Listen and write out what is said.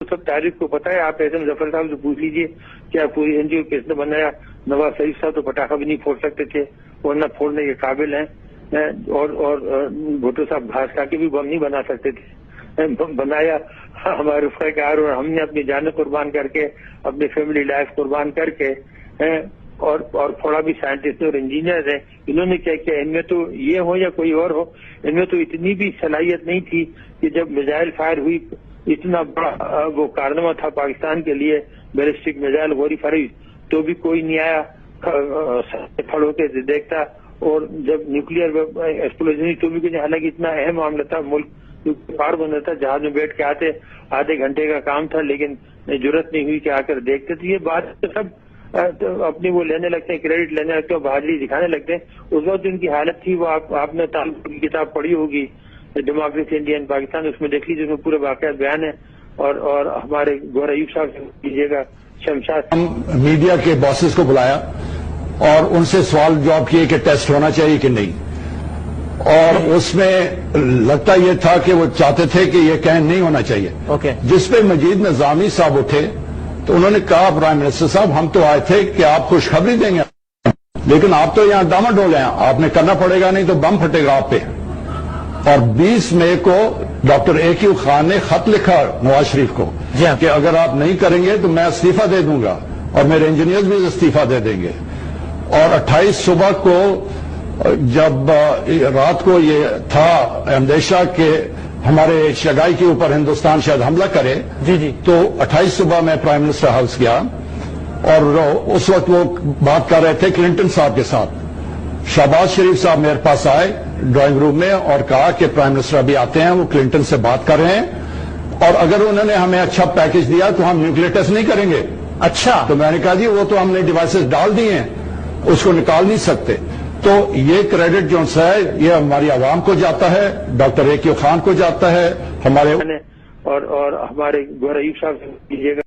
सब तारीख को पता है। आप ऐसे मुजफ्फर साहब से पूछ लीजिए क्या पूरी एनजीओ किसने बनाया। नवाज शरीफ साहब तो पटाखा भी नहीं फोड़ सकते थे और न फोड़ने के काबिल हैं, और भुट्टो साहब घास खा के भी बम नहीं बना सकते थे। बनाया हमारे रुफ़क़ार, और हमने अपनी जान कुर्बान करके, अपनी फैमिली लाइफ कुर्बान करके, और थोड़ा भी साइंटिस्ट और इंजीनियर है। इन्होंने क्या किया, इनमें तो ये हो या कोई और हो, इनमें तो इतनी भी सलाहियत नहीं थी कि जब मिसाइल फायर हुई, इतना बड़ा वो कारनामा था पाकिस्तान के लिए, बैलिस्टिक मिसाइल गोली फायर, तो भी कोई नहीं आया खड़े होकर देखता। और जब न्यूक्लियर एक्सप्लोजन हुई तो भी कुछ, हालांकि इतना अहम मामला था, मुल्क पार बन रहा था, जहाज में बैठ के आते, आधे घंटे का काम था, लेकिन जरूरत नहीं हुई कि आकर देखते। तो ये बात तो सब अपनी वो लेने लगते हैं, क्रेडिट लेने लगते हैं, बहादुरी दिखाने लगते हैं। उस वक्त उनकी हालत थी, वो आपने तालिबान की किताब पढ़ी होगी, डेमोक्रेसी इंडिया इन पाकिस्तान, उसमें देख लीजिए, उसमें पूरे वाकयात बयान है। और हमारे गौर अयूब साहब से कीजिएगा, शमशाद। हम मीडिया के बॉसेस को बुलाया और उनसे सवाल जवाब किए कि टेस्ट होना चाहिए कि नहीं, और उसमें लगता ये था कि वो चाहते थे कि ये कहीं नहीं होना चाहिए। जिस पे मजीद निजामी साहब उठे तो उन्होंने कहा, प्राइम मिनिस्टर साहब हम तो आए थे कि आप खुशखबरी देंगे, लेकिन आप तो यहाँ डामाडोल हैं, आपने करना पड़ेगा, नहीं तो बम फटेगा आप पे। और 20 मई को डॉक्टर AQ खान ने खत लिखा नवाज शरीफ को कि अगर आप नहीं करेंगे तो मैं इस्तीफा दे दूंगा, और मेरे इंजीनियर्स भी इस्तीफा दे देंगे। और 28 सुबह को जब रात को ये था अंदेशा के हमारे शगाई के ऊपर हिंदुस्तान शायद हमला करे, तो 28 सुबह मैं प्राइम मिनिस्टर हाउस गया, और उस वक्त वो बात कर रहे थे क्लिंटन साहब के साथ। शहबाज शरीफ साहब मेरे पास आए ड्राइंग रूम में और कहा कि प्राइम मिनिस्टर अभी आते हैं, वो क्लिंटन से बात कर रहे हैं, और अगर उन्होंने हमें अच्छा पैकेज दिया तो हम न्यूक्लियर टेस्ट नहीं करेंगे। अच्छा, तो मैंने कहा जी वो तो हमने डिवाइसेस डाल दिए हैं, उसको निकाल नहीं सकते। तो ये क्रेडिट जो है ये हमारी आवाम को जाता है, डॉक्टर AQ खान को जाता है, हमारे और हमारे गौर अयूब साहब से कीजिएगा।